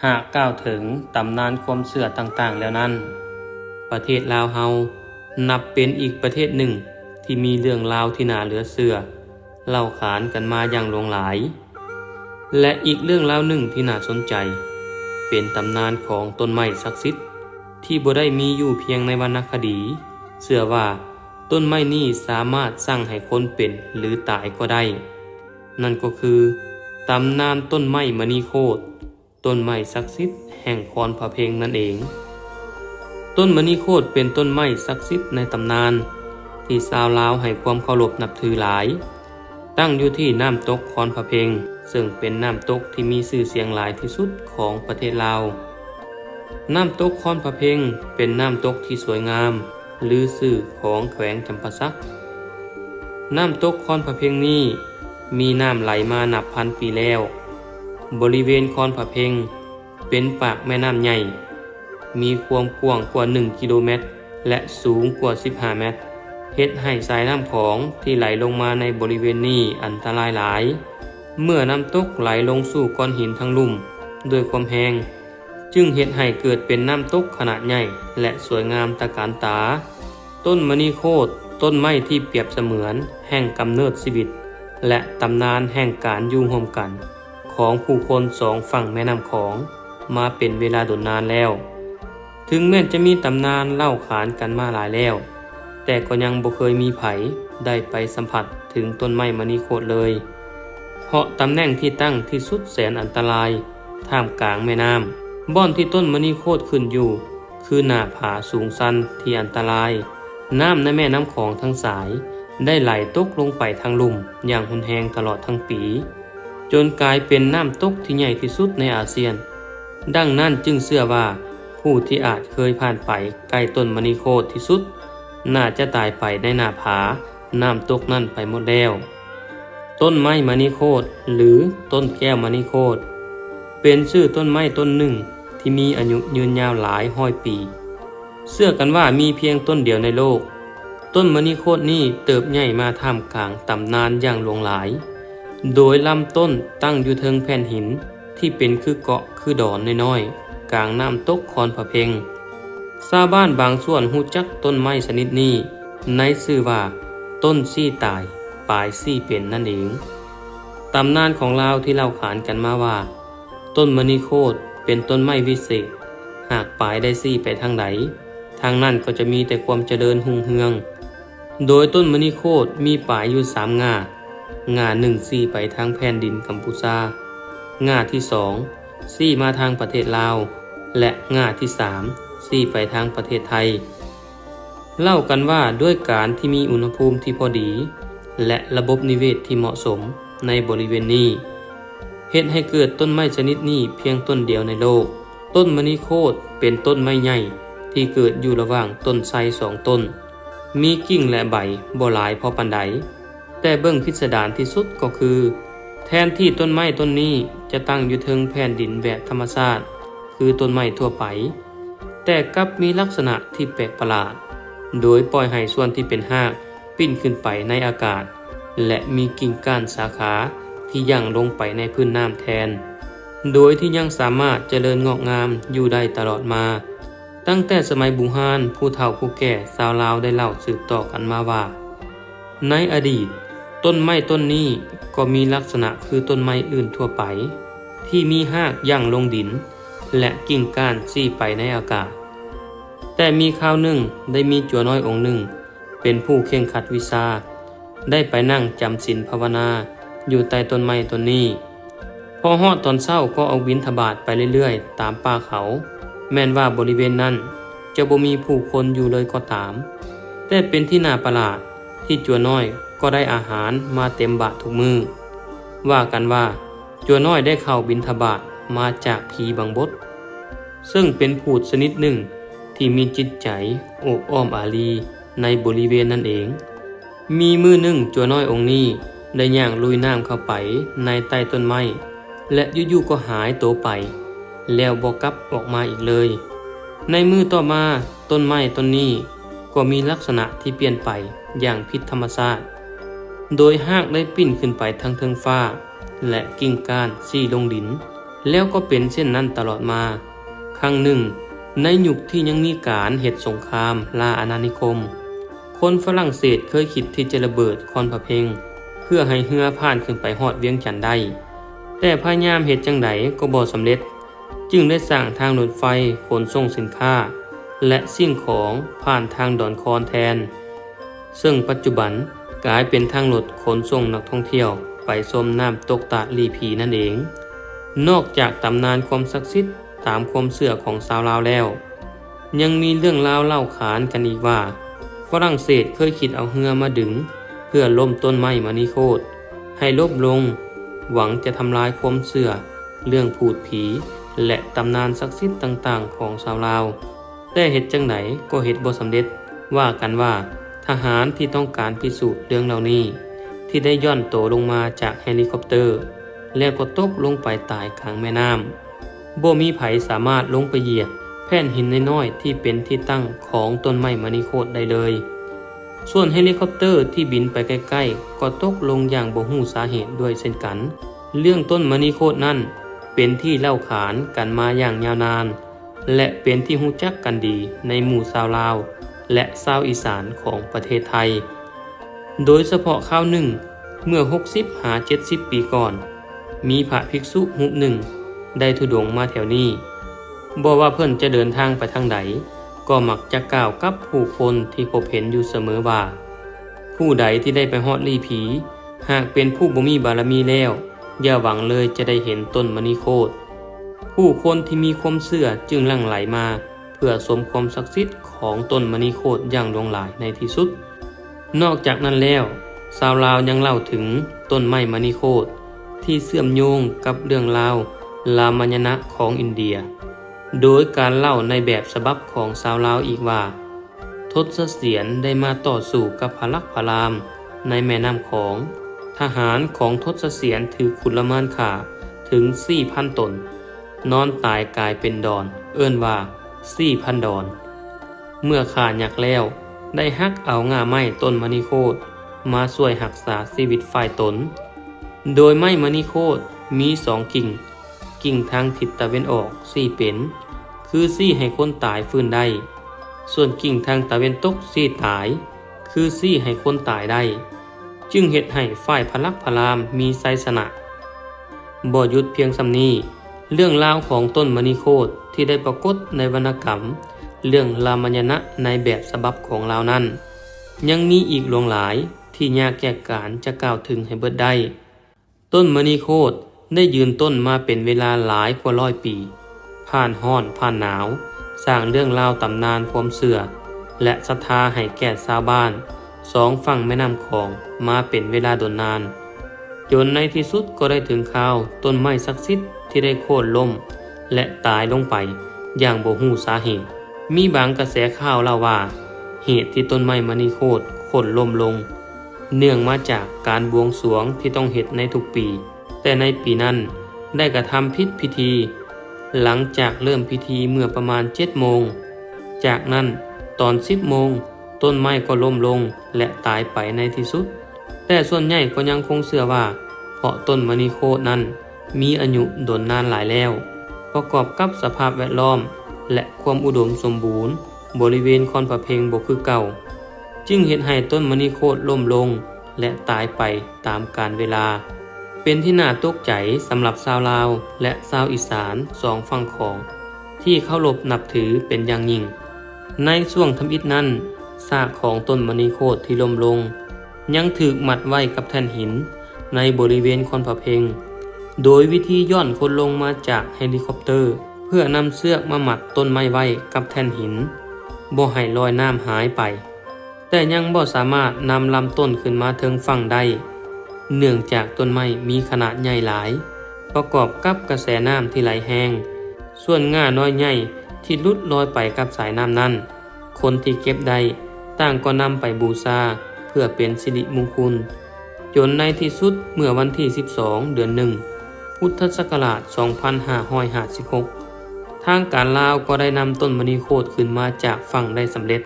หากกล่าวถึงตำนานความเชื่อต่างๆแล้วนั้นประเทศลาวเฮานับเป็นอีกประเทศหนึ่งที่มีเรื่องราวที่น่าเหลือเชื่อเล่าขานกันมาอย่างหลวงหลายและอีกเรื่องราวหนึ่งที่น่าสนใจเป็นตำนานของต้นไม้ศักดิ์สิทธิ์ที่บ่ได้มีอยู่เพียงในวรรณคดีเชื่อว่าต้นไม้นี้สามารถสร้างให้คนเป็นหรือตายก็ได้นั่นก็คือตำนานต้นไม้มณีโคตรต้นไม้ศักดิ์สิทธิ์แห่งคอนพระเพงนั่นเองต้นมณีโคตรเป็นต้นไม้ศักดิ์สิทธิ์ในตำนานที่ชาวลาวให้ความเคารพนับถือหลายตั้งอยู่ที่น้ำตกคอนพระเพงซึ่งเป็นน้ำตกที่มีชื่อเสียงหลายที่สุดของประเทศลาวน้ำตกคอนพระเพงเป็นน้ำตกที่สวยงามลือชื่อของแขวงจำปาสักน้ำตกคอนพระเพงนี้มีน้ำไหลมานับพันปีแล้วบริเวณคอนพระเพงเป็นปากแม่น้ำใหญ่มีความกว้างกว่า1กิโลเมตรและสูงกว่า15เมตรเฮ็ดให้สายน้ำของที่ไหลลงมาในบริเวณนี้อันตรายหลายเมื่อน้ำตกไหลลงสู่ก้อนหินทั้งลุ่มด้วยความแรงจึงเฮ็ดให้เกิดเป็นน้ำตกขนาดใหญ่และสวยงามตระการตาต้นมณีโคตรต้นไม้ที่เปรียบเสมือนแห่งกำเนิดชีวิตและตำนานแห่งการอยู่ร่วมกันของผู้คนสองฝั่งแม่น้ำของมาเป็นเวลาดนนานแล้วถึงแม้จะมีตำนานเล่าขานกันมาหลายแล้วแต่ก็ยังบ่เคยมีไผได้ไปสัมผัสถึงต้นไม้มณีโคตรเลยเพราะตำแหน่งที่ตั้งที่สุดแสนอันตรายท่ามกลางแม่น้ำบ่อนที่ต้นมณีโคตรขึ้นอยู่คือหน้าผาสูงชันที่อันตรายน้ำในแม่น้ำของทั้งสายได้ไหลตกลงไปทางลุ่มอย่างรุนแรงตลอดทั้งปีจนกลายเป็นน้ำตกที่ใหญ่ที่สุดในอาเซียนดังนั้นจึงเชื่อว่าผู้ที่อาจเคยผ่านไปใกล้ต้นมณีโคตรที่สุดน่าจะตายไปในหน้าผาน้ำตกนั่นไปหมดแล้วต้นไม้มณีโคตรหรือต้นแก้วมณีโคตรเป็นชื่อต้นไม้ต้นหนึ่งที่มีอายุยืนยาวหลายร้อยปีเชื่อกันว่ามีเพียงต้นเดียวในโลกต้นมณีโคตรนี้เติบใหญ่มาท่ามกลางตำนานอย่างหลวงหลายโดยลำต้นตั้งอยู่เทิงแผ่นหินที่เป็นคือเกาะคือดอนน้อยๆกลางน้ำตกคอนพระเพงชาวบ้านบางส่วนรู้จักต้นไม้ชนิดนี้ในชื่อว่าต้นซี่ตายปลายซี่เป็นนั่นเองตำนานของลาวที่เล่าขานกันมาว่าต้นมณีโคตรเป็นต้นไม้วิเศษหากปลายได้ซี่ไปทางใดทางนั้นก็จะมีแต่ความเจริญรุ่งเรืองโดยต้นมณีโคตรมีปลายอยู่3ง่าหนึ่งซี่ไปทางแผ่นดินกัมพูชาง่าที่2ซี่มาทางประเทศลาวและง่าที่3ซี่ไปทางประเทศไทยเล่ากันว่าด้วยการที่มีอุณหภูมิที่พอดีและระบบนิเวศที่เหมาะสมในบริเวณนี้เฮ็ดให้เกิดต้นไม้ชนิดนี้เพียงต้นเดียวในโลกต้นมณีโคตรเป็นต้นไม้ใหญ่ที่เกิดอยู่ระหว่างต้นไทร2ต้นมีกิ่งและใบบ่หลายพอปานใดแต่เบื้องพิสดารที่สุดก็คือแทนที่ต้นไม้ต้นนี้จะตั้งอยู่เทิงแผ่นดินแบบธรรมชาติคือต้นไม้ทั่วไปแต่กลับมีลักษณะที่แปลกประหลาดโดยปล่อยให้ส่วนที่เป็นรากปิ้นขึ้นไปในอากาศและมีกิ่งก้านสาขาที่ยั่งลงไปในพื้นน้ำแทนโดยที่ยังสามารถเจริญงอกงามอยู่ได้ตลอดมาตั้งแต่สมัยบูฮานผู้เฒ่าผู้แก่ชาวลาวได้เล่าสืบต่อกันมาว่าในอดีตต้นไม้ต้นนี้ก็มีลักษณะคือต้นไม้อื่นทั่วไปที่มีรากยั่งลงดินและกิ่งก้านซี่ไปในอากาศแต่มีคราวหนึ่งได้มีจั่วน้อยองค์หนึ่งเป็นผู้เคร่งขัดวิชาได้ไปนั่งจำศีลภาวนาอยู่ใต้ต้นไม้ต้นนี้พอฮอดตอนเช้าก็เอาบิณฑบาตไปเรื่อยๆตามป่าเขาแม้นว่าบริเวณนั้นจะบ่มีผู้คนอยู่เลยก็ตามแต่เป็นที่น่าประหลาดที่จั่วน้อยก็ได้อาหารมาเต็มบาตรทุกมื้อว่ากันว่าจั่วน้อยได้เข้าบิณฑบาตมาจากผีบังบดซึ่งเป็นพูดชนิดหนึ่งที่มีจิตใจโอบอ้อมอารีในบริเวณนั่นเองมีมื้อหนึ่งจั่วน้อยองค์นี้ได้ย่างลุยน้ำเข้าไปในใต้ต้นไม้และอยู่ๆก็หายตัวไปแล้วบ่กลับออกมาอีกเลยในมื้อต่อมาต้นไม้ต้นนี้ก็มีลักษณะที่เปลี่ยนไปอย่างผิดธรรมชาติโดยรากได้ปิ้นขึ้นไปทางเทิงฟ้าและกิ่งก้านซี่ลงดิน แล้วก็เป็นเช่นนั้นตลอดมาครั้งหนึ่งในยุคที่ยังมีการเฮ็ดสงครามล่าอาณานิคมคนฝรั่งเศสเคยคิดที่จะระเบิดคอนพะเพงเพื่อให้เรือผ่านขึ้นไปฮอดเวียงจันทน์ได้แต่พยายามเฮ็ดจังไดก็บ่สำเร็จจึงได้สร้างทางรถไฟขนส่งสินค้าและสิ่งของผ่านทางดอนคอนแทนซึ่งปัจจุบันกลายเป็นทางรถขนส่งนักท่องเที่ยวไปชมน้ำตกตาดลีผีนั่นเองนอกจากตำนานความศักดิ์สิทธิ์ตามความเชื่อของชาวลาวแล้วยังมีเรื่องราวเล่าขานกันอีกว่าฝรั่งเศสเคยคิดเอาเรือมาดึงเพื่อล้มต้นไม้มณีโคตรให้ลบลงหวังจะทำลายความเชื่อเรื่องพูดผีและตำนานศักดิ์สิทธิ์ต่างๆของชาวลาวแต่เฮ็ดจังไดก็เฮ็ดบ่สำเร็จว่ากันว่าทหารที่ต้องการพิสูจน์เรื่องเหล่านี้ที่ได้ย่อนโตลงมาจากเฮลิคอปเตอร์แล้วก็ตกลงไปตายกลางแม่น้ำบ่มีไผสามารถลงไปเหยียบแผ่นหินน้อยๆที่เป็นที่ตั้งของต้นไม้มณีโคตรได้เลยส่วนเฮลิคอปเตอร์ที่บินไปใกล้ๆก็ตกลงอย่างบ่ฮู้สาเหตุด้วยเช่นกันเรื่องต้นมณีโคตรนั้นเป็นที่เล่าขานกันมาอย่างยาวนานและเป็นที่รู้จักกันดีในหมู่ชาวลาวและชาวอีสานของประเทศไทยโดยเฉพาะคราวหนึ่งเมื่อ60-70 ปีก่อนมีพระภิกษุรูปหนึ่งได้ธุดงค์มาแถวนี้บ่ว่าเพิ่นจะเดินทางไปทางใดก็มักจะกล่าวกับผู้คนที่พบเห็นอยู่เสมอว่าผู้ใดที่ได้ไปฮอดลีผีหากเป็นผู้บ่มีบารมีแล้วอย่าหวังเลยจะได้เห็นต้นมณีโคตรผู้คนที่มีความเชื่อจึงหลั่งไหลมาเพื่อสมความศักดิ์สิทธิ์ของต้นมณีโคตรอย่างหลวงหลายในที่สุดนอกจากนั้นแล้วชาวลาวยังเล่าถึงต้นไม้มณีโคตรที่เชื่อมโยงกับเรื่องราวรามายณะของอินเดียโดยการเล่าในแบบฉบับของชาวลาวอีกว่าทศเสียรได้มาต่อสู้กับพระลักษมณ์พระรามในแม่น้ำของทหารของทศเสียรถือขุนละมานข่าถึง 4,000 ตนนอนตายกลายเป็นดอนเอิ้นว่า 4,000 ดอนเมื่อข่ายักแล้วได้หักเอาง่าไม้ต้นมณีโคตรมาช่วยรักษาชีวิตฝ่ายตนโดยไม้มณีโคตรมี2กิ่งทางทิศตะวันออก4เป็นคือ4ให้คนตายฟื้นได้ส่วนกิ่งทางตะวันตก4ตายคือ4ให้คนตายได้จึงเฮ็ดให้ฝ่ายพระลักษมณ์พระรามมีชัยชนะบ่หยุดเพียงส่ำนี้เรื่องราวของต้นมณีโคตรที่ได้ปรากฏในวรรณกรรมเรื่องรามายณะในแบบฉบับของลาวนั้นยังมีอีกหลวงหลายที่ยากแก่การจะกล่าวถึงให้เบิดได้ต้นมณีโคตรได้ยืนต้นมาเป็นเวลาหลายกว่า100 ปีผ่านร้อนผ่านหนาวสร้างเรื่องราวตำนานความเชื่อและศรัทธาให้แก่ชาวบ้าน2ฝั่งแม่น้ำคองมาเป็นเวลาดนนานจนในที่สุดก็ได้ถึงคราวต้นไม้ศักดิ์สิทธิ์ที่ได้โค่นล้มและตายลงไปอย่างบ่ฮู้สาเหตุมีบางกระแสข่าวเล่าว่าเหตุที่ต้นไม้มณีโคตรโค่นล้มลงเนื่องมาจากการบวงสรวงที่ต้องเฮ็ดในทุกปีแต่ในปีนั้นได้กระทำผิดพิธีหลังจากเริ่มพิธีเมื่อประมาณ 7 โมงจากนั้นตอน 10 โมงต้นไม้ก็ล้มลงและตายไปในที่สุดแต่ส่วนใหญ่ก็ยังคงเชื่อว่าเพราะต้นมณีโคตรนั้นมีอายุดนนานหลายแล้วประกอบกับสภาพแวดล้อมและความอุดมสมบูรณ์บริเวณคอนพะเพงบ่คือเก่าจึงเฮ็ดให้ต้นมณีโคตรล้มลงและตายไปตามกาลเวลาเป็นที่น่าตกใจสำหรับชาวลาวและชาวอีสาน2ฝั่งของที่เคารพนับถือเป็นอย่างยิ่งในช่วงทำอิฐนั้นซากของต้นมณีโคตรที่ล้มลงยังถูกมัดไว้กับแท่นหินในบริเวณคอนพะเพงโดยวิธีย่อนคนลงมาจากเฮลิคอปเตอร์เพื่อนำเชือกมามัดต้นไม้ไว้กับแท่นหินบ่ให้ลอยน้ำหายไปแต่ยังบ่สามารถนำลำต้นขึ้นมาถึงฝั่งได้เนื่องจากต้นไม้มีขนาดใหญ่หลายประกอบกับกระแสน้ำที่ไหลแห้งส่วนง่าน้อยใหญ่ที่ลุดลอยไปกับสายน้ำนั้นคนที่เก็บได้ต่างก็นำไปบูชาเพื่อเป็นสิริมงคลจนในที่สุดเมื่อวันที่12 เดือน 1พุทธศักราช 2556ทางการลาวก็ได้นำต้นมณีโคตรขึ้นมาจากฝั่งได้สำเร็จ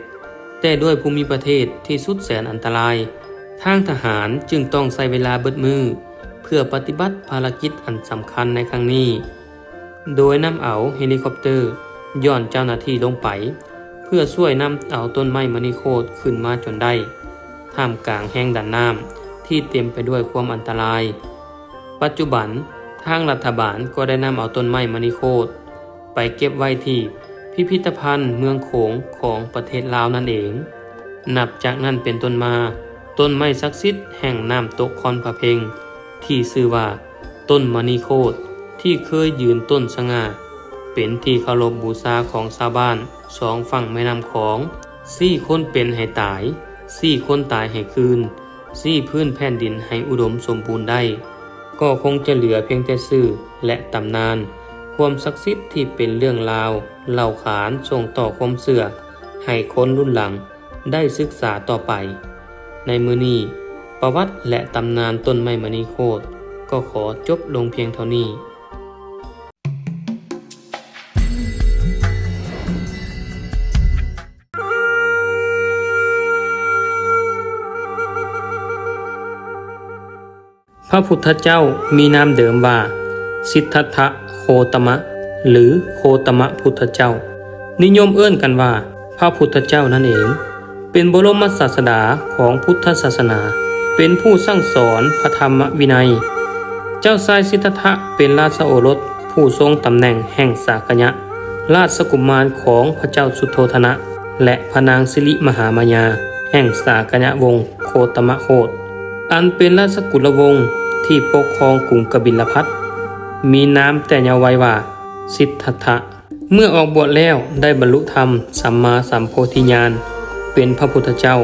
แต่ด้วยภูมิประเทศที่สุดแสนอันตรายทางทหารจึงต้องใช้เวลาเบิดมือเพื่อปฏิบัติภารกิจอันสำคัญในครั้งนี้ โดยนำเอาเฮลิคอปเตอร์ย่อนเจ้าหน้าที่ลงไปเพื่อช่วยนำเอาต้นไม้มณีโคตรขึ้นมาจนได้ท่ามกลางแห้งดันน้ำที่เต็มไปด้วยความอันตรายปัจจุบันทางรัฐบาลก็ได้นำเอาต้นไม้มณีโคตรไปเก็บไว้ที่พิพิธภัณฑ์เมืองโขงของประเทศลาวนั่นเองนับจากนั้นเป็นต้นมาต้นไม้ศักดิ์สิทธิ์แห่งน้ำตกคอนพะเพ็งที่ชื่อว่าต้นมณีโคตรที่เคยยืนต้นสง่าเป็นที่เคารพบูชาของชาวบ้านสองฝั่งแม่น้ำของ4 คนเป็นให้ตาย4 คนตายให้คืน4 พื้นแผ่นดินให้อุดมสมบูรณ์ได้ก็คงจะเหลือเพียงแต่ชื่อและตำนานความศักดิ์สิทธิ์ที่เป็นเรื่องราวเล่าขานส่งต่อความเชื่อให้คนรุ่นหลังได้ศึกษาต่อไปในมื้อนี้ประวัติและตำนานต้นไม้มณีโคตรก็ขอจบลงเพียงเท่านี้พระพุทธเจ้ามีนามเดิมว่าสิทธัตถะโคตมะหรือโคตมะพุทธเจ้านิยมเอิ้นกันว่าพระพุทธเจ้านั่นเองเป็นบรมศาสดาของพุทธศาสนาเป็นผู้สั่งสอนพระธรรมวินัยเจ้าชายสิทธัตถะเป็นราชโอรสผู้ทรงตำแหน่งแห่งสากยะราชกุมารของพระเจ้าสุโธทนะและพระนางสิริมหามายาแห่งสากยะวงศ์โคตมะโคตอันเป็นราชกุลวงศ์ที่ปกครองกรุงกบิลพัสมีนามแต่เยาว์วัยว่าสิทธัตถะเมื่อออกบวชแล้วได้บรรลุธรรมสัมมาสัมโพธิญาณเป็นพระพุทธเจ้า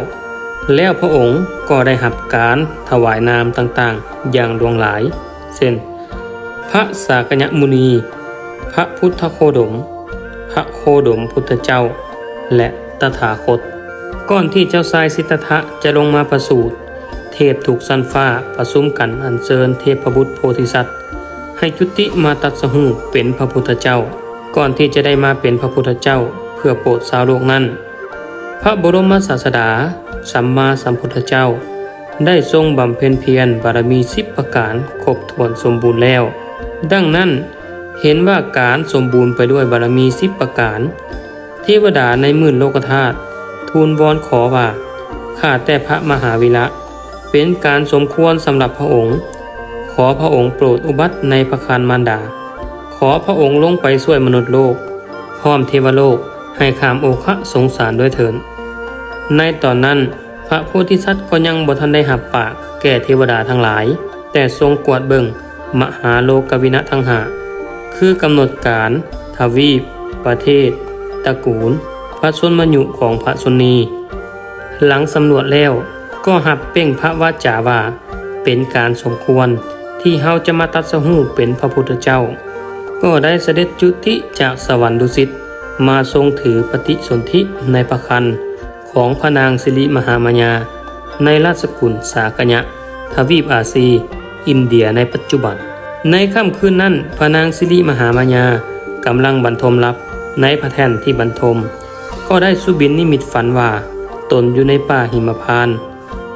แล้วพระองค์ก็ได้รับการถวายนามต่างๆอย่างดวงหลายเช่นพระสากยมุนีพระพุทธโคดมพระโคดมพุทธเจ้าและตถาคตก่อนที่เจ้าชายสิทธัตถะจะลงมาประสูติเทพถูกสันฟ้าประชุมกันอัญเชิญเทพบุตรโพธิสัตว์ให้จุติมาตรัสรู้เป็นพระพุทธเจ้าก่อนที่จะได้มาเป็นพระพุทธเจ้าเพื่อโปรดชาวโลกนั้นพระบรมศาสดาสัมมาสัมพุทธเจ้าได้ทรงบำเพ็ญเพียรบารมี10 ประการครบถ้วนสมบูรณ์แล้วดังนั้นเห็นว่าการสมบูรณ์ไปด้วยบารมี10 ประการเทวดาในหมื่นโลกธาตุทูลวอนขอว่าข้าแต่พระมหาวีระเป็นการสมควรสำหรับพระองค์ขอพระองค์โปรดอุบัติในพระคานมารดาขอพระองค์ลงไปช่วยมนุษย์โลกพร้อมเทวโลกให้ข้ามโอคะสงสารด้วยเถิดในตอนนั้นพระโพธิสัตว์ก็ยังบ่ทันได้หับปากแก่เทวดาทั้งหลายแต่ทรงกวดเบิ่งมหาโลกวินะทั้งห้าคือกำหนดการทวีปประเทศตระกูลพระชนมยุของพระชนีหลังสำรวจแล้วก็หับเป่งพระวาจาว่าเป็นการสมควรที่เฮาจะมาตรัสรู้เป็นพระพุทธเจ้าก็ได้เสด็จจุติจากสวรรค์ดุสิตมาทรงถือปฏิสนธิในพระครรภ์ของพระนางสิริมหามายาในราชกุลสากยะทวีปอาซีอินเดียในปัจจุบันในค่ำคืนนั้นพระนางสิริมหามายากำลังบรรทมรับในพระแท่นที่บรรทมก็ได้สุบินนิมิตฝันว่าตนอยู่ในป่าหิมพานต์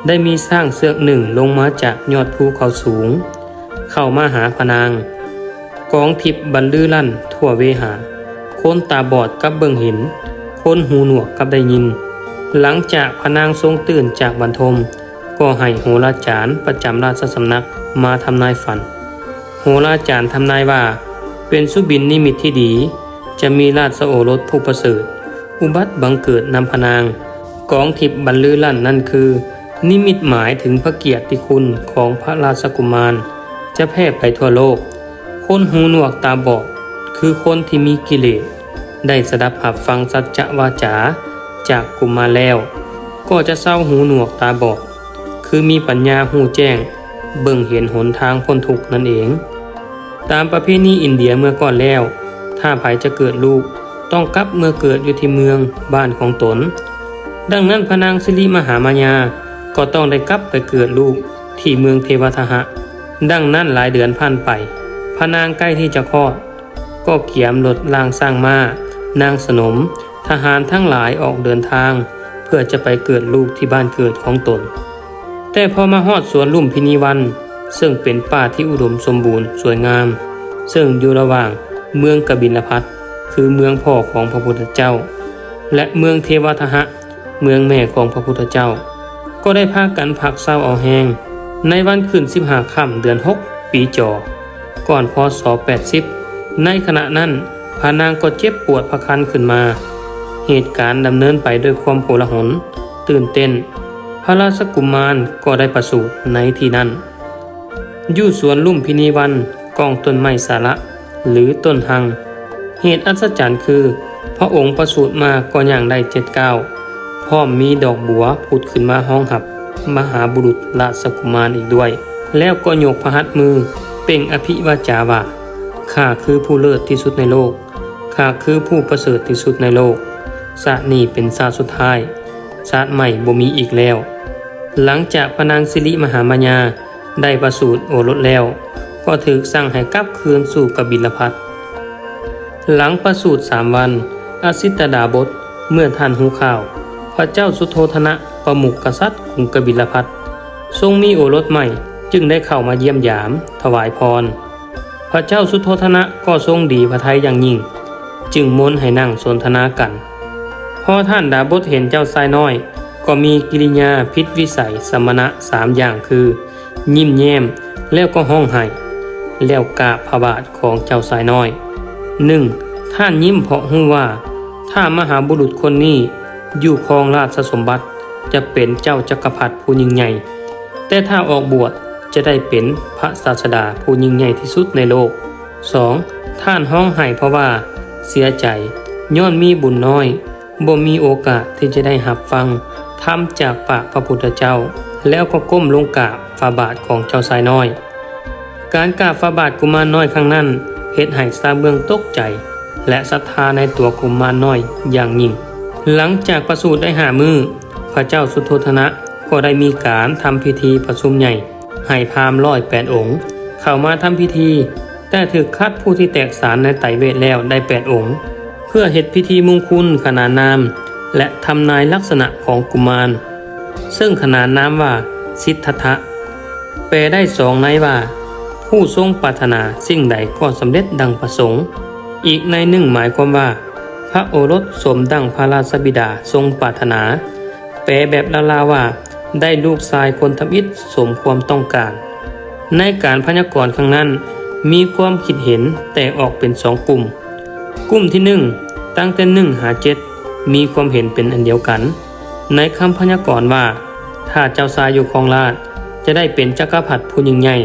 ได้มีสร้างเสือกหนึ่งลงมาจากยอดภูเขาสูงเข้ามาหาพระนางกองทิพย์บรรลือลั่นทั่วเวหาคนตาบอดกับเบิ่งเห็นคนหูหนวกกับได้ยินหลังจากพระนางทรงตื่นจากบรรทมก็ให้โหราจารย์ประจำราชสำนักมาทำนายฝันโหราจารย์ทำนายว่าเป็นสุบินนิมิตที่ดีจะมีราชโอรสผู้ประเสริฐอุบัติบังเกิดนำพระนางกองทิพย์บรรลือลั่นนั่นคือนิมิตหมายถึงพระเกียรติคุณของพระราชกุมารจะแพร่ไปทั่วโลกคนหูหนวกตาบอดคือคนที่มีกิเลสได้สดับหับฟังสัจจะวาจาจากกุมารแล้วก็จะเศร้าหูหนวกตาบอดคือมีปัญญาหูแจ้งเบิ่งเห็นหนทางพ้นทุกข์นั่นเองตามประเพณีอินเดียเมื่อก่อนแล้วถ้าไผจะเกิดลูกต้องกลับเมื่อเกิดอยู่ที่เมืองบ้านของตนดังนั้นพระนางสิริมหามายาก็ต้องได้กลับไปเกิดลูกที่เมืองเทวทหะดังนั้นหลายเดือนผ่านไปพระนางใกล้ที่จะคลอดก็เกียมรถล่างสร้างม้านางสนมทหารทั้งหลายออกเดินทางเพื่อจะไปเกิดลูกที่บ้านเกิดของตนแต่พอมาฮอดสวนลุ่มพินีวันซึ่งเป็นป่าที่อุดมสมบูรณ์สวยงามซึ่งอยู่ระหว่าง เมืองกบิลพัสคือเมืองพ่อของพระพุทธเจ้าและเมืองเทวทหะเมืองแม่ของพระพุทธเจ้าก็ได้พากันพักเศร้าเอาแหงในวันขึ้น15 ค่ำเดือน 6 ปีจอก่อนพศ80ในขณะนั้นพระนางก็เจ็บปวดพระคันขึ้นมาเหตุการณ์ดำเนินไปด้วยความโกลาหลตื่นเต้นพระราชกุมารก็ได้ประสูติในที่นั้นอยู่สวนลุ่มพินีวันกองต้นไม้สาระหรือต้นหังเหตุอัศจรรย์คือพระองค์ประสูติมาก็ย่างได้7 ก้าวพร้อมมีดอกบัวผุดขึ้นมาห้องหับมหาบุรุษราชกุมารอีกด้วยแล้วก็ยกพระหัตถ์มือเปล่งอภิวาจาว่าข้าคือผู้เลิศที่สุดในโลกข้าคือผู้ประเสริฐที่สุดในโลกชาตินี้เป็นชาติสุดท้ายชาติใหม่บ่มีอีกแล้วหลังจากพระนางสิริมหามายาได้ประสูติโอรสแล้วก็ถูกสั่งให้กลับคืนสู่กบิลพัสหลังประสูติ3 วันอสิตดาบสเมื่อท่านหูข่าวพระเจ้าสุโธทนะประมุขกษัตริย์กรุงกบิลพัสทรงมีโอรสใหม่จึงได้เข้ามาเยี่ยมยามถวายพรพระเจ้าสุโธทนะก็ทรงดีพระทัยอย่างยิ่งจึงมนต์ให้นั่งสนทนากันพอท่านดาบสเห็นเจ้าชายน้อยก็มีกิริยาพิษวิสัยสมณะ3 อย่างคือยิ้มแย้มแล้วก็ห้องไห้แล้วกราบพระบาทของเจ้าชายน้อย 1. ท่านยิ้มเพราะรู้ว่าถ้ามหาบุรุษคนนี้อยู่ครองราชสมบัติจะเป็นเจ้าจักรพรรดิผู้ยิ่งใหญ่แต่ถ้าออกบวชจะได้เป็นพระศาสดาผู้ยิ่งใหญ่ที่สุดในโลก 2. ท่านห้องไห้เพราะว่าเสียใจย้อนมีบุญน้อยบ่มีโอกาสที่จะได้รับฟังธรรมจากปากพระพุทธเจ้าแล้วก็ก้มลงกราบฝ่าบาทของเจ้าชายน้อยการกราบฝ่าบาทกุมารน้อยครั้งนั้นเฮ็ดให้ชาวเมืองตกใจและศรัทธาในตัวกุมารน้อยอย่างยิ่งหลังจากประสูติได้5 มื้อพระเจ้าสุโธทนะก็ได้มีการทำพิธีประชุมใหญ่ให้พราหมณ์108 องค์เข้ามาทำพิธีแต่ถูกคัดผู้ที่แตกสารในไตรเวทแล้วได้8 องค์เพื่อเฮ็ดพิธีมงคลขนานนามและทำนายลักษณะของกุมารซึ่งขนานนามว่าสิทธัตถะแปลได้2 ในว่าผู้ทรงปรารถนาสิ่งใดก็สำเร็จดังประสงค์อีกในหนึ่งหมายความว่าพระโอรสสมดังพระราชบิดาทรงปรารถนาแปลแบบลาวๆว่าได้ลูกชายคนทำอิฐสมความต้องการในการพยากรณ์ครั้งนั้นมีความคิดเห็นแตกออกเป็น2 กลุ่มกลุ่มที่1ตั้งแต่1 หา 7มีความเห็นเป็นอันเดียวกันในคำพยากรณ์ว่าถ้าเจ้าชายอยู่ครองราชย์จะได้เป็นจักรพรรดิผู้ยิ่งใหญ่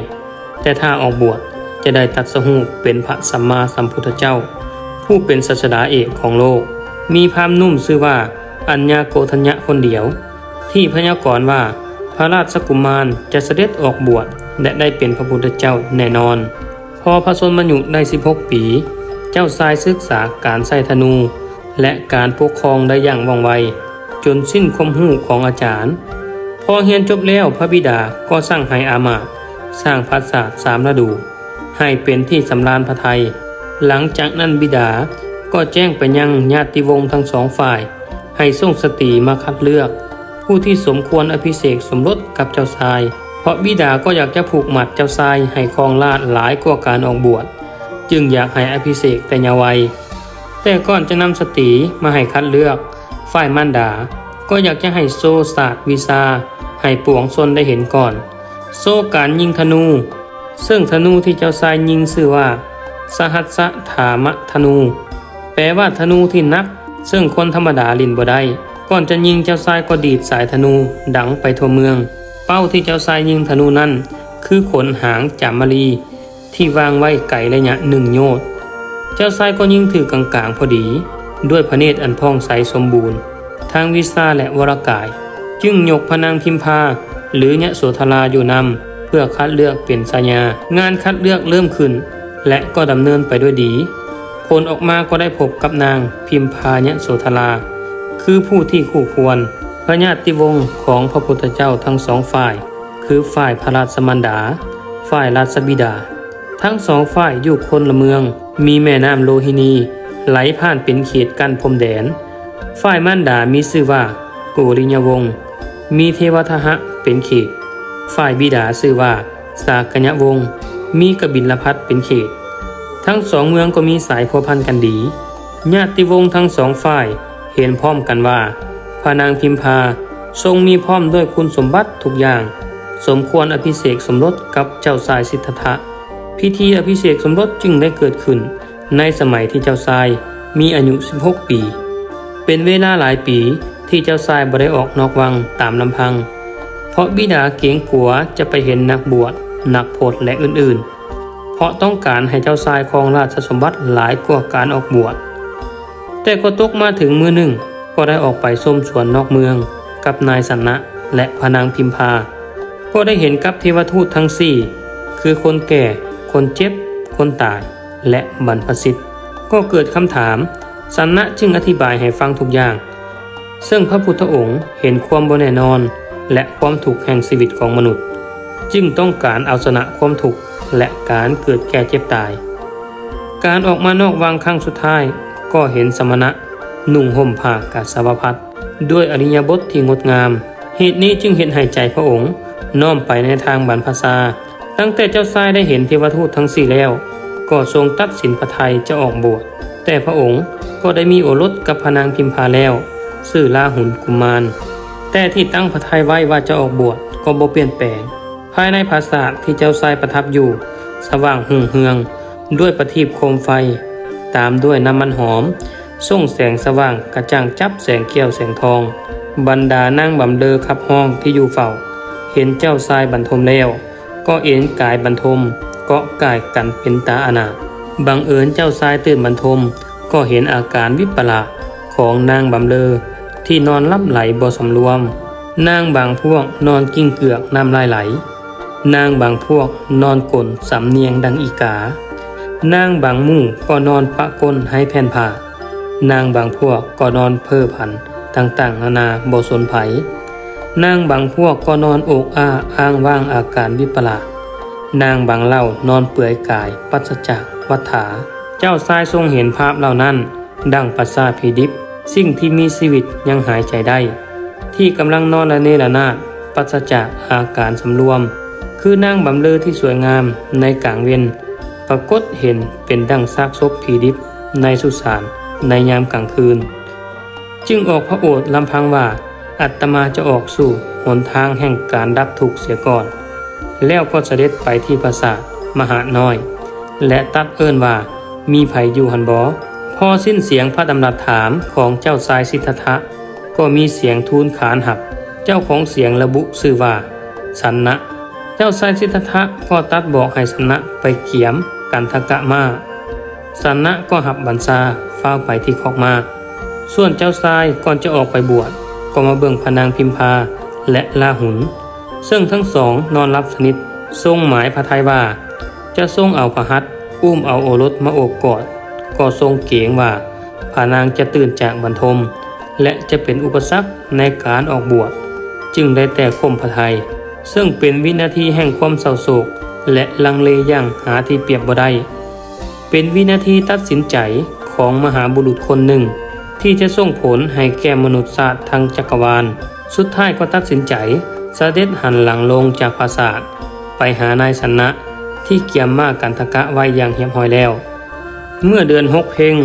แต่ถ้าออกบวชจะได้ตรัสรู้เป็นพระสัมมาสัมพุทธเจ้าผู้เป็นศาสดาเอกของโลกมีพราหมณ์หนุ่มชื่อว่าอัญญาโกฏัญญะคนเดียวที่พยากรณ์ว่าพระราชกุมารจะเสด็จออกบวชและได้เป็นพระพุทธเจ้าแน่นอนพอพระชนมายุได้16 ปีเจ้าชายศึกษาการใช้ธนูและการปกครองได้อย่างว่องไวจนสิ้นความรู้ของอาจารย์พอเรียนจบแล้วพระบิดาก็สั่งให้อามาตย์สร้างปราสาท3 ฤดูให้เป็นที่สำราญพระทัยหลังจากนั้นบิดาก็แจ้งไปยังญาติวงศ์ทั้ง2 ฝ่ายให้ส่งสตรีมาคัดเลือกผู้ที่สมควรอภิเษกสมรสกับเจ้าชายเพราะบิดาก็อยากจะผูกมัดเจ้าชายให้ครองราชย์หลายกว่าการออกบวชจึงอยากให้อภิเษกแต่เยาว์วัยแต่ก่อนจะนำสตรีมาให้คัดเลือกฝ่ายมารดาก็อยากจะให้โซศาสตร์วิชาให้ปวงชนได้เห็นก่อนโซการยิงธนูซึ่งธนูที่เจ้าชายยิงชื่อว่าสหัสสถามธนูแปลว่าธนูที่นักซึ่งคนธรรมดาลิ้นบ่ได้ก่อนจะยิงเจ้าชายก็ดีดสายธนูดังไปทั่วเมืองเป้าที่เจ้าชายยิงธนูนั้นคือขนหางจามรีที่วางไว้ไกลระยะ1 โยชน์เจ้าชายก็ยิงถือกลางๆพอดีด้วยพระเนตรอันพองใสสมบูรณ์ทางวิชาและวรกายจึงยกพระนางพิมพาหรือยโสธราอยู่นำเพื่อคัดเลือกเป็นสัญญางานคัดเลือกเริ่มขึ้นและก็ดำเนินไปด้วยดีผลออกมาก็ได้พบกับนางพิมพายโสธราคือผู้ที่คู่ควรพระญาติวงศ์ของพระพุทธเจ้าทั้ง2 ฝ่ายคือฝ่ายพระราชมารดาฝ่ายราชบิดาทั้ง2 ฝ่ายอยู่คนละเมืองมีแม่น้ำโลหินีไหลผ่านเป็นเขตกั้นพรมแดนฝ่ายมารดามีชื่อว่าโกริยวงศ์มีเทวทหะเป็นเขตฝ่ายบิดาชื่อว่าสากยะวงศ์มีกบิลพัสเป็นเขต ทั้งสองเมืองก็มีสายพัวพันกันดีญาติวงศ์ทั้งสองฝ่ายเห็นพร้อมกันว่าพระนางพิมพาทรงมีพร้อมด้วยคุณสมบัติทุกอย่างสมควรอภิเษกสมรสกับเจ้าชายสิทธัตถะพิธีอภิเษกสมรสจึงได้เกิดขึ้นในสมัยที่เจ้าชายมีอายุ16 ปีเป็นเวลาหลายปีที่เจ้าชายบ่ได้ออกนอกวังตามลำพังเพราะบิดาเกรงกลัวจะไปเห็นนักบวชนักพจน์และอื่นๆเพราะต้องการให้เจ้าชายครองราชสมบัติหลายกว่าการออกบวชแต่ก็ตกมาถึงมื้อหนึ่งก็ได้ออกไปส้มสวนนอกเมืองกับนายสันนะและพระนางพิมพาก็ได้เห็นกับเทวทูตทั้งสี่คือคนแก่คนเจ็บคนตายและบรรพชิตก็เกิดคำถามสันนะจึงอธิบายให้ฟังทุกอย่างซึ่งพระพุทธองค์เห็นความบ่แน่นอนและความทุกข์แห่งชีวิตของมนุษย์จึงต้องการเอาชนะความทุกข์และการเกิดแก่เจ็บตายการออกมานอกวังครั้งสุดท้ายก็เห็นสมณะนุ่งห่มผ้ากาสาวพัสด้วยอริยบทที่งดงามเหตุนี้จึงเห็นให้ใจพระองค์น้อมไปในทางบรรพชาตั้งแต่เจ้าชายได้เห็นเทวทูตทั้งสี่แล้วก็ทรงตัดสินพระทัยจะออกบวชแต่พระองค์ก็ได้มีโอรสกับพระนางพิมพาแล้วชื่อลาหุนกุมารแต่ที่ตั้งพระทัยไว้ว่าจะออกบวชก็บ่เปลี่ยนแปลงภายในปราสาทที่เจ้าชายประทับอยู่สว่างหุ่งเฮืองด้วยประทีปโคมไฟตามด้วยน้ำมันหอมส่งแสงสว่างกระจ่างจับแสงเกี้ยวแสงทองบรรดานั่งบำเรอขับห้องที่อยู่เฝ้าเห็นเจ้าชายบรรทมแล้วก็เอ็นกายบรรทมเกาะกายกันเป็นตาอนาถบังเอิญเจ้าชายตื่นบรรทมก็เห็นอาการวิปลาสของนางบำเรอที่นอนลับไหลบ่สำรวมนางบางพวกนอนกิ้งเกือกน้ำลายไหลนางบางพวกนอนกลนสำเนียงดังอีกานางบางหมู่ก็นอนปะก้นให้แผ่นผ้านางบางพวกก็นอนเพ้อผันต่างๆนานาบ่สนไผนางบางพวกก็นอนอกอ้างว่างอาการวิปลาสนางบางเล่านอนเปื่อยกายปราศจากวัฏฐาเจ้าชายทรงเห็นภาพเหล่านั้นดังปราสาทผีดิบสิ่งที่มีชีวิตยังหายใจได้ที่กำลังนอนละเนระนาดปราศจากอาการสำรวมคือนางบำเรอที่สวยงามในกลางเวียนปรากฏเห็นเป็นดังซากศพผีดิบในสุสานในยามกลางคืนจึงออกพระโอษฐ์ลำพังว่าอาตมาจะออกสู่หนทางแห่งการดับทุกข์เสียก่อนแล้วก็เสด็จไปที่ปราสาทมหาน้อยและตัดเอิ้นว่ามีไผอยู่หันบ่พอสิ้นเสียงพระดำรัสถามของเจ้าชายสิทธัตถะก็มีเสียงทูลขานหับเจ้าของเสียงระบุชื่อว่าสันนะเจ้าชายสิทธัตถะก็ตัดบอกให้สันนะไปเขียมกันทกะมาสันนะก็หับบัญชาฟ้าไปที่คอกมาส่วนเจ้าชายก่อนจะออกไปบวชก็มาเบิ่งพระนางพิมพาและลาหุนซึ่งทั้งสองนอนรับสนิททรงหมายพระทัยว่าจะทรงเอาพระหัตถ์อุ้มเอาโอรสมาโอบกอดก็ทรงเกรงว่าพระนางจะตื่นจากบรรทมและจะเป็นอุปสรรคในการออกบวชจึงได้แต่ข่มพระทัยซึ่งเป็นวินาทีแห่งความเศร้าโศกและลังเลอย่างหาที่เปรียบบ่ได้เป็นวินาทีตัดสินใจของมหาบุรุษคนหนึ่งที่จะส่งผลให้แก่มนุษยชาติทั้งจักรวาลสุดท้ายก็ตัดสินใจเสด็จหันหลังลงจากปราสาทไปหานายสันนะที่เกี่ยมม้ากันทกะไว้อย่างเหียบหอยแล้วเมื่อเดือน6เพ็ง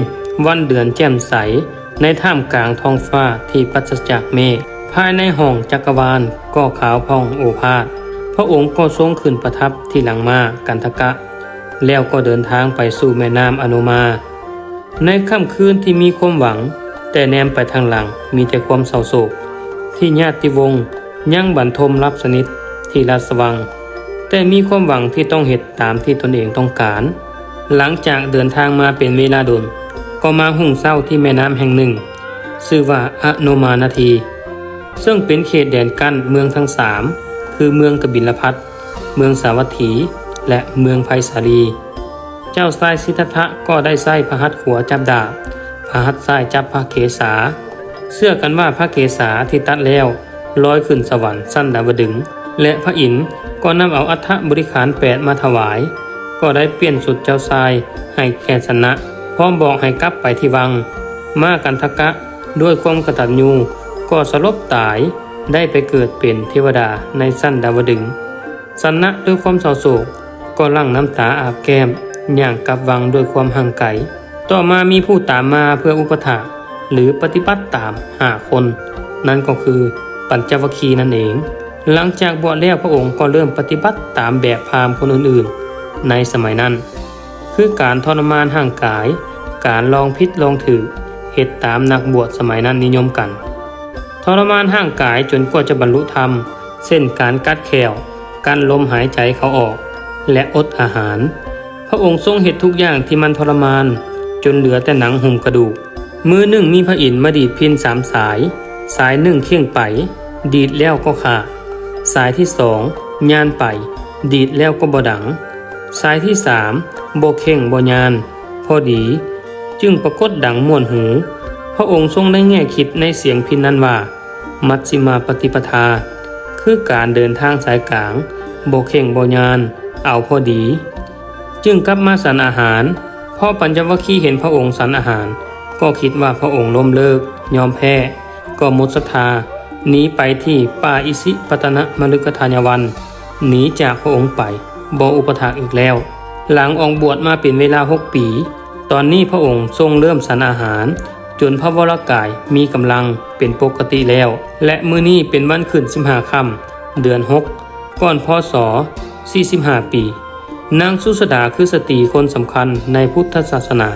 วันเดือนแจ่มใสในท่ามกลางท้องฟ้าที่ปราศจากเมฆภายในห้องจักรวาลก็ขาวผ่องโอภาสพระองค์ก็ทรงขึ้นประทับที่หลังม้ากันทกะแล้วก็เดินทางไปสู่แม่น้ำอนุมาในค่ำคืนที่มีความหวังแต่แนมไปทางหลังมีแต่ความเศร้าโศกที่ญาติวงศ์ยังบรรทมรับสนิทที่ราชวังแต่มีความหวังที่ต้องเหตุตามที่ตนเองต้องการหลังจากเดินทางมาเป็นเวลาดนก็มาหุ่งเศร้าที่แม่น้ำแห่งหนึ่งชื่อว่าอโนมานาทีซึ่งเป็นเขตแดนกั้นเมืองทั้งสามคือเมืองกบิลพัสเมืองสาวัตถีและเมืองไผ่สาลีเจ้าชายสิทธัตถะก็ได้ใส่พระหัตถ์ขวาจับดาบพระหัตถ์ซ้ายจับพระเกศาเชื่อกันว่าพระเกศาที่ตัดแล้วลอยขึ้นสวรรค์สั้นดาวดึงส์และพระอินทร์ก็นำเอาอัฐบริขาร8มาถวายก็ได้เปลี่ยนสุดเจ้าชายให้แก่ชนะพร้อมบอกให้กลับไปที่วังม้ากันทกะด้วยความกตัญญูก็สลบตายได้ไปเกิดเป็นเทวดาในสั้นดาวดึงส์ชนะด้วยความเศร้าโศกก็ลั่งน้ำตาอาบแก้ม ย่างกลับวังด้วยความห่างไกลต่อมามีผู้ตามมาเพื่ออุปถากหรือปฏิบัติตาม5 คน นั่นก็คือปัญจวัคคีย์นั่นเอง หลังจากบวชแล้วพระองค์ก็เริ่มปฏิบัติตามแบบพราหมณ์คนอื่นๆในสมัยนั้นคือการทรมานห่างกาย การลองพิษลองถือเหตุตามนักบวชสมัยนั้นนิยมกันทรมานห่างกายจนกว่าจะบรรลุธรรมเช่นการกัดแขวการลมหายใจเขาออกและอดอาหารพระองค์ทรงเหตุทุกอย่างที่มันทรมานจนเหลือแต่หนังหุ้มกระดูกมือหนึ่งมีพระอินทร์มาดีดพิณ3 สายหนึ่งเคี่ยงไปดีดแล้วก็ขาดสายที่2ย่านไปดีดแล้วก็บ่ดังสายที่3บ่เข่งบ่ยานพอดีจึงปรากฏดังม่วนหูพระองค์ทรงได้แง่คิดในเสียงพิณนั้นว่ามัชฌิมาปฏิปทาคือการเดินทางสายกลางบ่เข่งบ่ยานเอาพอดีจึงกลับมาฉันอาหารพอปัญจวัคคีย์เห็นพระองค์ฉันอาหารก็คิดว่าพระองค์ล้มเลิกยอมแพ้ก็หมดศรัทธาหนีไปที่ป่าอิสิปตนมฤคทายวันหนีจากพระองค์ไปบ่อุปถากอีกแล้วหลังออกบวชมาเป็นเวลา6 ปีตอนนี้พระองค์ทรงเริ่มฉันอาหารจนพระวรกายมีกำลังเป็นปกติแล้วและมื้อนี้เป็นวันขึ้น15 ค่ำเดือน6ก่อนพศ45 ปีนางสุสดาคือสตรีคนสำคัญในพุทธศาสนา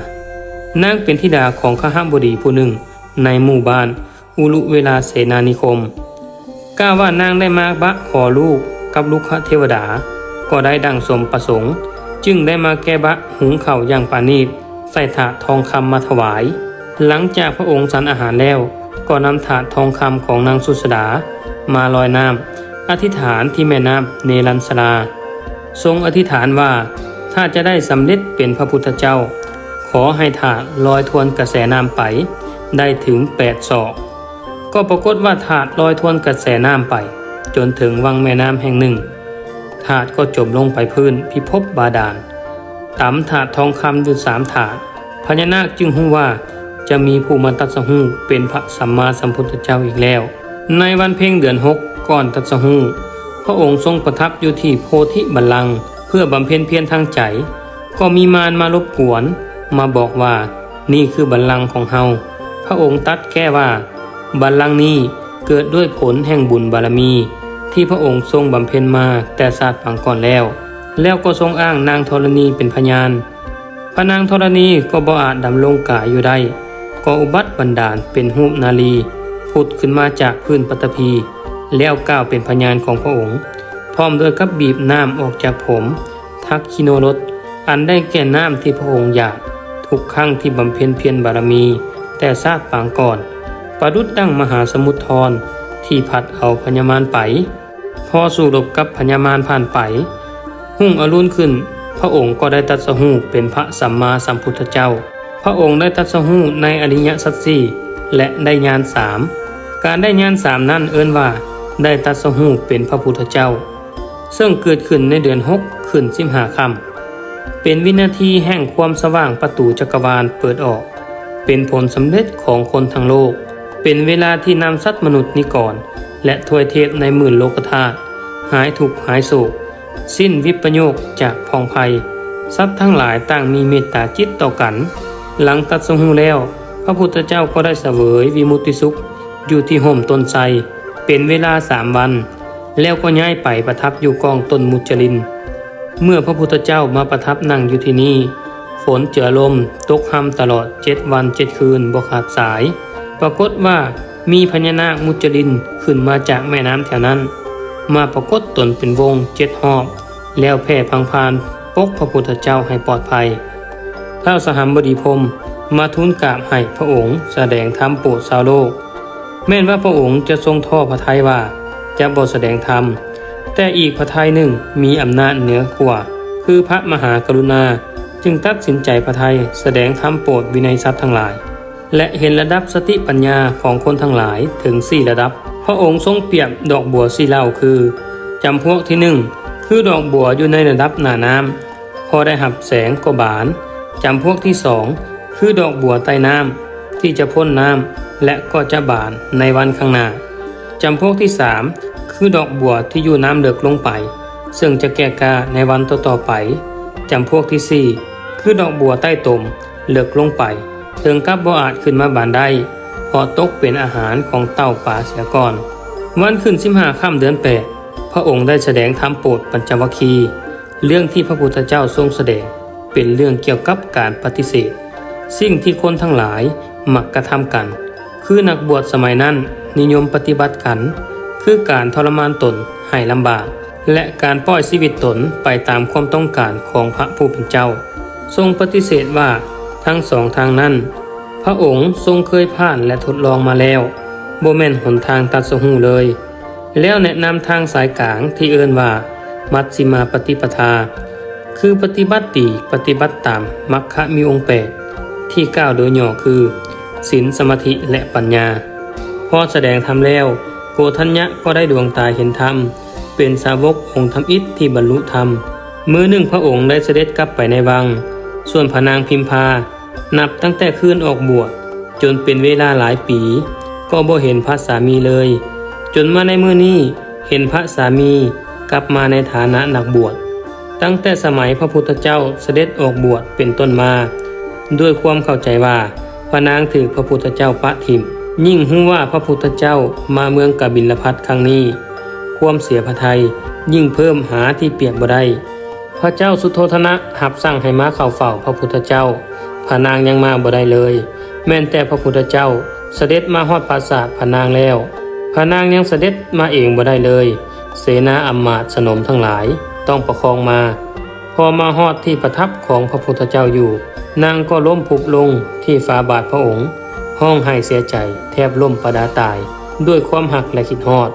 นางเป็นธิดาของขหบดีผู้หนึ่งในหมู่บ้านอุลุเวลาเสนานิคมกล่าวว่านางได้มาบะขอลูกกับลูกเทวดาก็ได้ดังสมประสงค์จึงได้มาแก้บะหุงข้าวอย่างปานีตใส่ถาดทองคำมาถวายหลังจากพระองค์ฉันอาหารแล้วก็นำถาดทองคำของนางสุสดามาลอยน้ำอธิษฐานที่แม่น้ำเนรัญชราทรงอธิษฐานว่าถ้าจะได้สำเร็จเป็นพระพุทธเจ้าขอให้ถาดลอยทวนกระแสน้ำไปได้ถึง8 ศอกก็ปรากฏว่าถาดลอยทวนกระแสน้ำไปจนถึงวังแม่น้ำแห่งหนึ่งถาดก็จมลงไปพื้นพิภพบาดาลต่ำถาดทองคำอยู่3 ถาดพญานาคจึงรู้ว่าจะมีผู้มาตรัสรู้เป็นพระสัมมาสัมพุทธเจ้าอีกแล้วในวันเพ็ญเดือน6ก่อนตรัสรู้พระองค์ทรงประทับอยู่ที่โพธิบัลลังก์เพื่อบำเพ็ญเพียรทางใจก็มีมารมารบกวนมาบอกว่านี่คือบัลลังก์ของเฮาพระองค์ตรัสแก้ว่าบัลลังก์นี้เกิดด้วยผลแห่งบุญบารมีที่พระองค์ทรงบำเพ็ญมาแต่ศาสตร์ปางก่อนแล้วก็ทรงอ้างนางธรณีเป็นพยานพระนางธรณีก็บ่อาจดำรงกายอยู่ได้ก็อุบัติบันดาลเป็นรูปนาลีผุดขึ้นมาจากพื้นปฐพีแล้วก้าวเป็นพยานของพระองค์พร้อมด้วยกับบีบน้ำออกจากผมทักคิโนรสอันได้แก่น้ำที่พระองค์อยากทุกครั้งที่บำเพ็ญเพียรบารมีแต่ชาติปางก่อนประดุจดั่งมหาสมุทรทรที่พัดเอาพญามารไปพอสู้รบกับพญามารผ่านไปหุ่งอรุณขึ้นพระองค์ก็ได้ตรัสรู้เป็นพระสัมมาสัมพุทธเจ้าพระองค์ได้ตรัสรู้ในอริยสัจสี่และได้ญาณ3การได้ญาณ3นั้นเอิ้นว่าได้ตรัสรู้เป็นพระพุทธเจ้าซึ่งเกิดขึ้นในเดือน6ขึ้น15 ค่ำเป็นวินาทีแห่งความสว่างประตูจักรวาลเปิดออกเป็นผลสำเร็จของคนทั้งโลกเป็นเวลาที่นำสัตว์มนุษย์นิกรและทวยเทพในหมื่นโลกธาตุหายทุกข์หายโศกสิ้นวิปโยคจากพองภัยสัตว์ทั้งหลายต่างมีเมตตาจิตต่อกันหลังตรัสรู้แล้วพระพุทธเจ้าก็ได้เสวยวิมุตติสุขอยู่ที่ห่มต้นไทรเป็นเวลา3 วันแล้วก็ย้ายไปประทับอยู่กองต้นมุจลินเมื่อพระพุทธเจ้ามาประทับนั่งอยู่ที่นี่ฝนเจือลมตกห่ำตลอด7 วัน 7 คืนบ่ขาดสายปรากฏว่ามีพญานาคมุจลินขึ้นมาจากแม่น้ำแถวนั้นมาปรากฏตนเป็นวง7 รอบแล้วแผ่พังพานปกพระพุทธเจ้าให้ปลอดภัยท้าวสหัมบดีพรหมมาทูลกราบให้พระองค์แสดงธรรมโปรดชาวโลกแม้นว่าพระองค์จะทรงทอดพระทัยว่าจะบ่แสดงธรรมแต่อีกพระทัยหนึ่งมีอำนาจเหนือกว่าคือพระมหากรุณาจึงตัดสินใจพระทัยแสดงธรรมโปรดวินัยสัตว์ทั้งหลายและเห็นระดับสติปัญญาของคนทั้งหลายถึง4 ระดับพระองค์ทรงเปรียบดอกบัว4 เหล่าคือจำพวกที่1คือดอกบัวอยู่ในระดับหน้าน้ำพอได้หับแสงก็บานจำพวกที่2คือดอกบัวใต้น้ำที่จะพ่นน้ำและก็จะบานในวันข้างหน้าจำพวกที่3คือดอกบัวที่อยู่น้ำเลึกลงไปซึ่งจะแก่กล้าในวันต่อๆไปจำพวกที่ คือดอกบัวใต้ตมเลิกลงไปถึงกับบ่อาจขึ้นมาบานได้เพราะตกเป็นอาหารของเต่าป่าเสียก่อนวันขึ้น15 ค่ำเดือน8พระองค์ได้แสดงธรรมโปรดปัญจวัคคีย์เรื่องที่พระพุทธเจ้าทรงแสดงเป็นเรื่องเกี่ยวกับการปฏิเสธสิ่งที่คนทั้งหลายมักกระทำกันคือนักบวชสมัยนั้นนิยมปฏิบัติกันคือการทรมานตนให้ลำบากและการปล่อยชีวิตตนไปตามความต้องการของพระผู้เป็นเจ้าทรงปฏิเสธว่าทั้งสองทางนั้นพระองค์ทรงเคยผ่านและทดลองมาแล้วบ่แม่นหนทางตัดสหูเลยแล้วแนะนำทางสายกลางที่เอิ้นว่ามัชฌิมาปฏิปทาคือปฏิบัติดีปฏิบัติตามมรรคมีองค์8ที่กล่าวโดยย่อคือศีลสมาธิและปัญญาพอแสดงธรรมแล้วโกฏัญญะก็ได้ดวงตาเห็นธรรมเป็นสาวกองค์ธรรมอิฐที่บรรลุธรรมมื้อหนึ่งพระองค์ได้เสด็จกลับไปในวังส่วนพระนางพิมพานับตั้งแต่คืนออกบวชจนเป็นเวลาหลายปีก็บ่เห็นพระสามีเลยจนมาในมื้อนี้เห็นพระสามีกลับมาในฐานะนักบวชตั้งแต่สมัยพระพุทธเจ้าเสด็จออกบวชเป็นต้นมาด้วยความเข้าใจว่าพระนางถือพระพุทธเจ้าปะทิมยิ่งรู้ว่าพระพุทธเจ้ามาเมืองกบิลพัสครั้งนี้ความเสียพระทัยยิ่งเพิ่มหาที่เปรียบบ่ได้พระเจ้าสุโธทนะหับสั่งให้มาเข้าเฝ้าพระพุทธเจ้าพระนางยังมาบ่ได้เลยแม้แต่พระพุทธเจ้าเสด็จมาฮอดปราสาทพระนางแล้วพระนางยังเสด็จมาเองบ่ได้เลยเสนาอำมาตย์สนมทั้งหลายต้องประคองมาพอมาฮอดที่ประทับของพระพุทธเจ้าอยู่นางก็ล้มพุบลงที่ฝ่าบาทพระองค์ห้องไห้เสียใจแทบล้มประดาตายด้วยความหักและคิดฮอด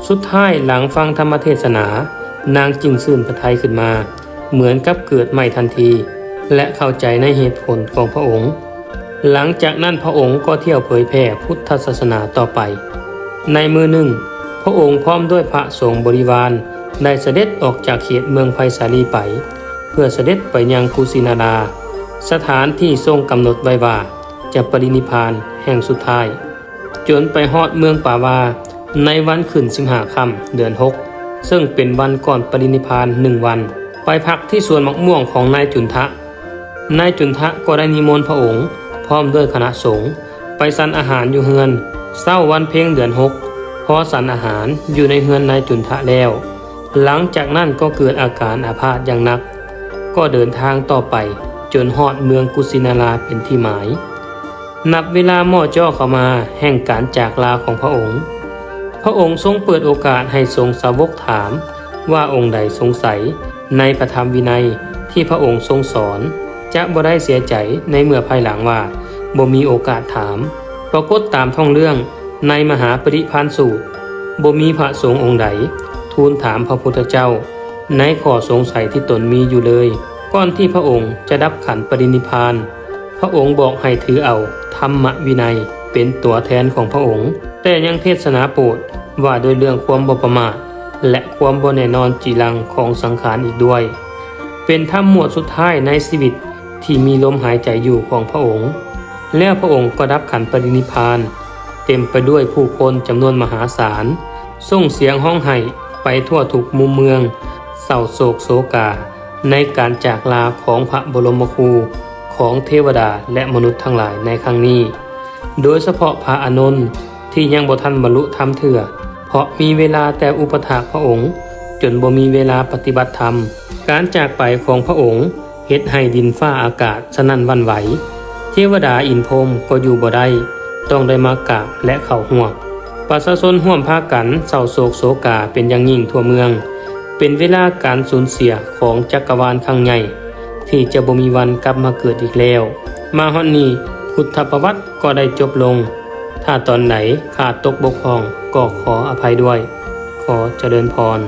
สุดท้ายหลังฟังธรรมเทศนานางจึงซื่นพระทัยขึ้นมาเหมือนกับเกิดใหม่ทันทีและเข้าใจในเหตุผลของพระองค์หลังจากนั้นพระองค์ก็เที่ยวเผยแผ่พุทธศาสนาต่อไปในมือหนึ่งพระองค์พร้อมด้วยพระสงฆ์บริวารได้เสด็จออกจากเขตเมืองไผ่สาลีไปเพื่อเสด็จไปยังกุสินาราสถานที่ทรงกำหนดไว้ว่าจะปรินิพพานแห่งสุดท้ายจนไปฮอดเมืองป่าวาในวันขึ้น15 ค่ำเดือน6ซึ่งเป็นวันก่อนปรินิพพาน1 วันไปพักที่สวนมะม่วงของนายจุนทะนายจุนทะก็ได้นิมนต์พระองค์พร้อมด้วยคณะสงฆ์ไปฉันอาหารอยู่เฮือนเช้าวันเพ็ญเดือน6พอฉันอาหารอยู่ในเฮือนนายจุนทะแล้วหลังจากนั้นก็เกิดอาการอาพาธอย่างหนักก็เดินทางต่อไปจนฮอดเมืองกุสินาราเป็นที่หมายนับเวลาหม้อจ้อเข้ามาแห่งการจากลาของพระองค์พระองค์ทรงเปิดโอกาสให้ทรงสาวกถามว่าองค์ใดสงสัยในพระธรรมวินัยที่พระองค์ทรงสอนจะบ่ได้เสียใจในเมื่อภายหลังว่าบ่มีโอกาสถามปรากฏตามท่องเรื่องในมหาปริพานสูตรบ่มีพระสงฆ์องค์ใดทูลถามพระพุทธเจ้าในข้อสงสัยที่ตนมีอยู่เลยก่อนที่พระองค์จะดับขันปรินิพพานพระองค์บอกให้ถือเอาธรรมวินัยเป็นตัวแทนของพระองค์แต่ยังเทศนาโปรดว่าโดยเรื่องความบ่ประมาทและความบ่แน่นอนจีรังของสังขารอีกด้วยเป็นธรรมหมวดสุดท้ายในชีวิตที่มีลมหายใจอยู่ของพระองค์แล้วพระองค์ก็ดับขันปรินิพพานเต็มไปด้วยผู้คนจำนวนมหาศาลส่งเสียงห้องไห้ไปทั่วทุกมุมเมืองเศร้าโศกโศกาในการจากลาของพระบรมครูของเทวดาและมนุษย์ทั้งหลายในครั้งนี้โดยเฉพาะพระอานนท์ที่ยังบ่ทันบรรลุธรรมเถื่อเพราะมีเวลาแต่อุปถากพระองค์จนบ่มีเวลาปฏิบัติธรรมการจากไปของพระองค์เฮ็ดให้ดินฟ้าอากาศสนั่นหวั่นไหวเทวดาอินพรหมก็อยู่บ่ได้ต้องได้มากราบและเข้าร่วมประชาชนร่วมพากันเศร้าโศกโศกาเป็นอย่างยิ่งทั่วเมืองเป็นเวลาการสูญเสียของจักรวาลครั้งใหญ่ที่จะบ่มีวันกลับมาเกิดอีกแล้วมาฮอดนี้พุทธประวัติก็ได้จบลงถ้าตอนไหนขาดตกบกพร่องก็ขออภัยด้วยขอเจริญพร